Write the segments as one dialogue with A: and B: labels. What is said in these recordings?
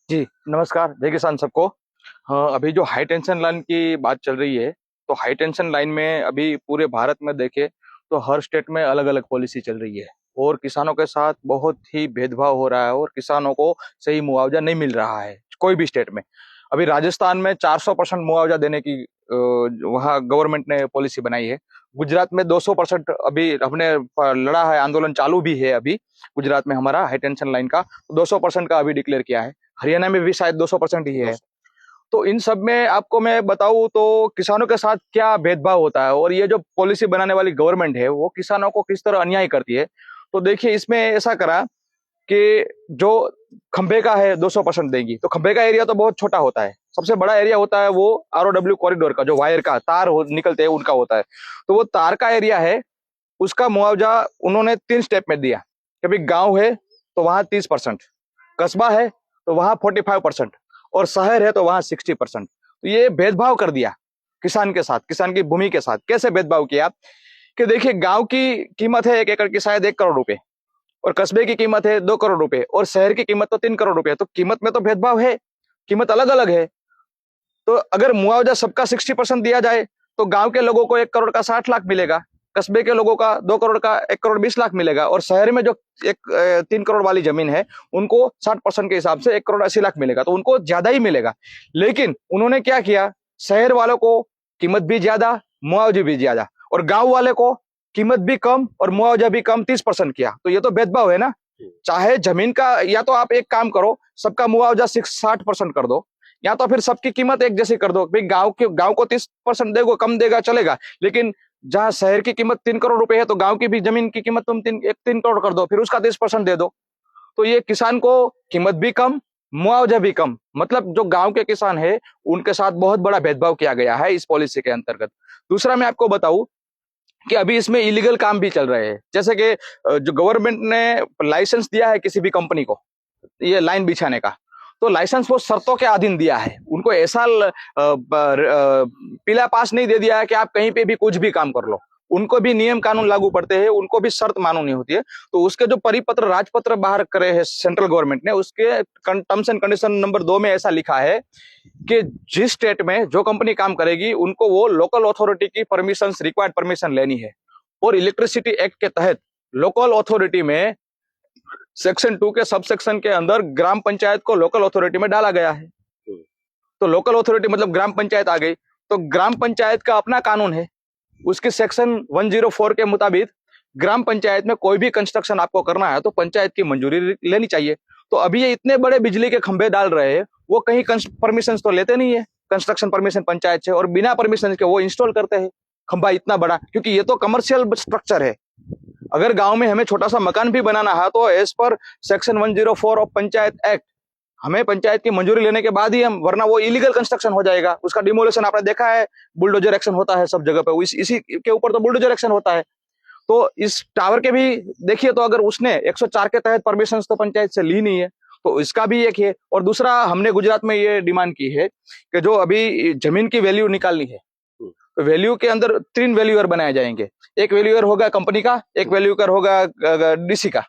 A: जी, नमस्कार, जय किसान सबको। हाँ, अभी जो हाई टेंशन लाइन की बात चल रही है, तो हाई टेंशन लाइन में अभी पूरे भारत में देखें, तो हर स्टेट में अलग-अलग पॉलिसी चल रही है और किसानों के साथ बहुत ही भेदभाव हो रहा है और किसानों को सही मुआवजा नहीं मिल रहा है, कोई भी स्टेट में। अभी राजस्थान में 400% मुआवजा देने की वहाँ गवर्नमेंट ने पॉलिसी बनाई है। गुजरात में 200% अभी हमने लड़ा है, आंदोलन चालू भी है अभी, गुजरात में हमारा हाई टेंशन लाइन का, 200% का अभी डिक्लेयर किया है। हरियाणा में भी शायद 200% ही है। तो इन सब में आपको मैं बताऊं तो किसानों के साथ क्या भेदभाव होता है और ये जो पॉलिसी बनाने वाली गवर्नमेंट है वो किसानों को किस तरह अन्याय करती है। तो देखिए इसमें ऐसा करा कि जो खंबे का है 200% देगी, तो खंबे का एरिया तो बहुत छोटा होता है। सबसे बड़ा एरिया होता है वो आरओडब्ल्यू कॉरिडोर का, जो वायर का तार निकलते हैं उनका होता है। तो वो तार का एरिया है, उसका मुआवजा उन्होंने 3 स्टेप में दिया। कभी गांव है तो वहां 30%, कस्बा है तो वहां 45% और शहर है तो वहां 60%। तो ये भेदभाव कर दिया किसान के साथ, किसान की भूमि के साथ। कैसे भेदभाव किया कि देखिए, गांव की कीमत है 1 एकड़ की शायद 1 करोड़ रुपए, और कस्बे की कीमत है 2 करोड़ रुपए, और शहर की कीमत तो 3 करोड़ रुपए। तो कीमत में तो भेदभाव है, कीमत अलग अलग है। तो अगर मुआवजा सबका 60% दिया जाए तो गांव के लोगों को 1 करोड़ का 60 लाख मिलेगा, कस्बे के लोगों का 2 करोड़ का 1 करोड़ 20 लाख मिलेगा, और शहर में जो 3 करोड़ वाली जमीन है उनको 60% के हिसाब से 1 करोड़ 80 लाख मिलेगा, तो उनको ज्यादा ही मिलेगा। लेकिन उन्होंने क्या किया, शहर वालों को कीमत भी ज्यादा, मुआवजे भी ज्यादा, और गांव वाले को कीमत भी कम और मुआवजा भी कम, 30% किया। तो ये तो भेदभाव है ना। चाहे जमीन का, या तो आप एक काम करो, सबका मुआवजा 60% कर दो, या तो फिर सबकी कीमत एक जैसी कर दो। भाई गांव को 30% देगा, कम देगा चलेगा, लेकिन जहां शहर की कीमत 3 करोड़ रुपए है तो गांव की भी जमीन की कीमत तुम 3 करोड़ कर दो, फिर उसका 30% दे दो। तो ये किसान को कीमत भी कम, मुआवजा भी कम, मतलब जो गांव के किसान है उनके साथ बहुत बड़ा भेदभाव किया गया है इस पॉलिसी के अंतर्गत। दूसरा मैं आपको बताऊं कि अभी इसमें इलीगल काम भी चल रहे हैं। जैसे कि जो गवर्नमेंट ने लाइसेंस दिया है किसी भी कंपनी को ये लाइन बिछाने का, तो लाइसेंस वो शर्तों के अधीन दिया है। उनको ऐसा पीला पास नहीं दे दिया है कि आप कहीं पे भी कुछ भी काम कर लो। उनको भी नियम कानून लागू पड़ते हैं, उनको भी शर्त माननी होती है। तो उसके जो परिपत्र राजपत्र बाहर करे हैं सेंट्रल गवर्नमेंट ने, उसके टर्म्स एंड कंडीशन नंबर 2 में ऐसा लिखा है कि जिस स्टेट में जो कंपनी काम करेगी उनको वो लोकल अथॉरिटी की परमिशन, रिक्वायर्ड परमिशन लेनी है। और इलेक्ट्रिसिटी एक्ट के तहत लोकल अथॉरिटी में सेक्शन 2 के सब सेक्शन के अंदर ग्राम पंचायत को लोकल अथॉरिटी में डाला गया है। तो लोकल अथॉरिटी मतलब ग्राम पंचायत आ गई। तो ग्राम पंचायत का अपना कानून है, उसके सेक्शन 104 के मुताबिक ग्राम पंचायत में कोई भी कंस्ट्रक्शन आपको करना है तो पंचायत की मंजूरी लेनी चाहिए। तो अभी ये इतने बड़े बिजली के खंभे डाल रहे हैं, वो कहीं परमिशन तो लेते नहीं है, कंस्ट्रक्शन परमिशन पंचायत से, और बिना परमिशन के वो इंस्टॉल करते हैं खंभा इतना बड़ा, क्योंकि ये तो कमर्शियल स्ट्रक्चर है। अगर गांव में हमें छोटा सा मकान भी बनाना है तो as per section 104 of panchayat act हमें पंचायत की मंजूरी लेने के बाद ही हम, वरना वो इलीगल कंस्ट्रक्शन हो जाएगा। उसका डिमोलेशन आपने देखा है, बुलडोजर एक्शन होता है सब जगह पे, इसी के ऊपर तो बुलडोजर एक्शन होता है। तो इस टावर के भी देखिए, तो अगर उसने 104 के तहत परमिशन तो पंचायत से ली नहीं है, तो इसका भी एक है। और दूसरा, हमने गुजरात में ये डिमांड की है कि जो अभी जमीन की वैल्यू निकालनी है, तो वैल्यू के अंदर 3 वैल्यूअर बनाए जाएंगे। एक वैल्यूअर होगा कंपनी का, एक वैल्यूअर होगा डीसी का,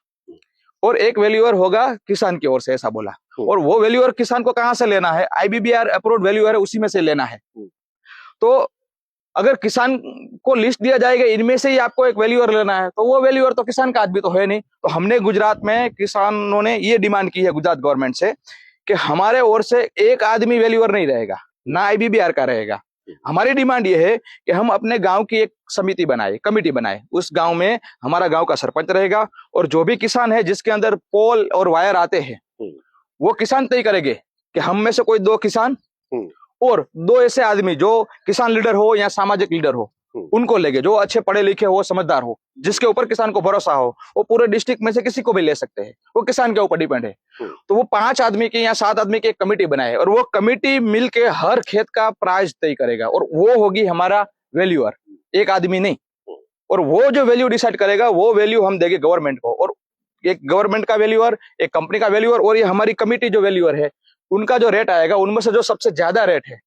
A: और एक वैल्यूअर होगा किसान की ओर से, ऐसा बोला। और वो वैल्यूअर किसान को कहां से लेना है, आईबीबीआर अप्रूव्ड वैल्यूअर है, उसी में से लेना है। तो अगर किसान को लिस्ट दिया जाएगा इनमें से ही आपको एक वैल्यूअर लेना है, तो वो वैल्यूअर तो किसान का आदमी तो है नहीं। तो हमने गुजरात में किसानों ने ये डिमांड की है गुजरात गवर्नमेंट से कि हमारे ओर से एक आदमी वैल्यूअर नहीं रहेगा, ना आईबीबीआर का रहेगा। हमारी डिमांड ये है कि हम अपने गांव की एक समिति बनाए, कमेटी बनाए, उस गांव में हमारा गांव का सरपंच रहेगा, और जो भी किसान है जिसके अंदर पोल और वायर आते हैं वो किसान तय करेंगे कि हम में से कोई 2 किसान और 2 ऐसे आदमी जो किसान लीडर हो या सामाजिक लीडर हो, उनको लेंगे, जो अच्छे पढ़े लिखे हो, समझदार हो, जिसके ऊपर किसान को भरोसा हो। वो पूरे डिस्ट्रिक्ट में से किसी को भी ले सकते हैं, वो किसान के ऊपर डिपेंड है। तो वो 5 आदमी की या 7 आदमी की एक कमेटी बनाए, और वो कमेटी मिलके हर खेत का प्राइस तय करेगा, और वो होगी हमारा वैल्यूअर, एक आदमी नहीं। और वो जो वैल्यू डिसाइड करेगा वो वैल्यू हम देंगे गवर्नमेंट को, और एक गवर्नमेंट का वैल्यूअर, एक कंपनी का वैल्यूअर, और ये हमारी कमेटी जो वैल्यूअर है उनका जो रेट आएगा, उनमें से जो सबसे ज्यादा रेट है,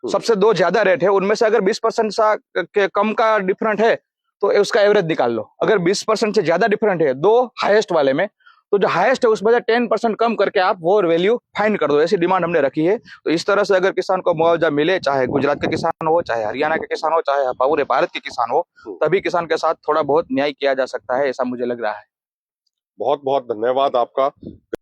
A: सबसे 2 ज्यादा रेट है, उनमें से अगर 20% सा के कम का डिफरेंट है तो उसका एवरेज निकाल लो। अगर 20% से ज्यादा डिफरेंट है 2 हाईएस्ट वाले में, तो जो हाईएस्ट है उस वजह 10% कम करके आप वो वैल्यू फाइन कर दो, ऐसी डिमांड हमने रखी है। तो इस तरह से अगर किसान को मुआवजा मिले, चाहे गुजरात के किसान हो, चाहे हरियाणा के किसान हो, चाहे पूरे भारत के किसान हो, तभी किसान के साथ थोड़ा बहुत न्याय किया जा सकता है, ऐसा मुझे लग रहा है।
B: बहुत बहुत धन्यवाद आपका।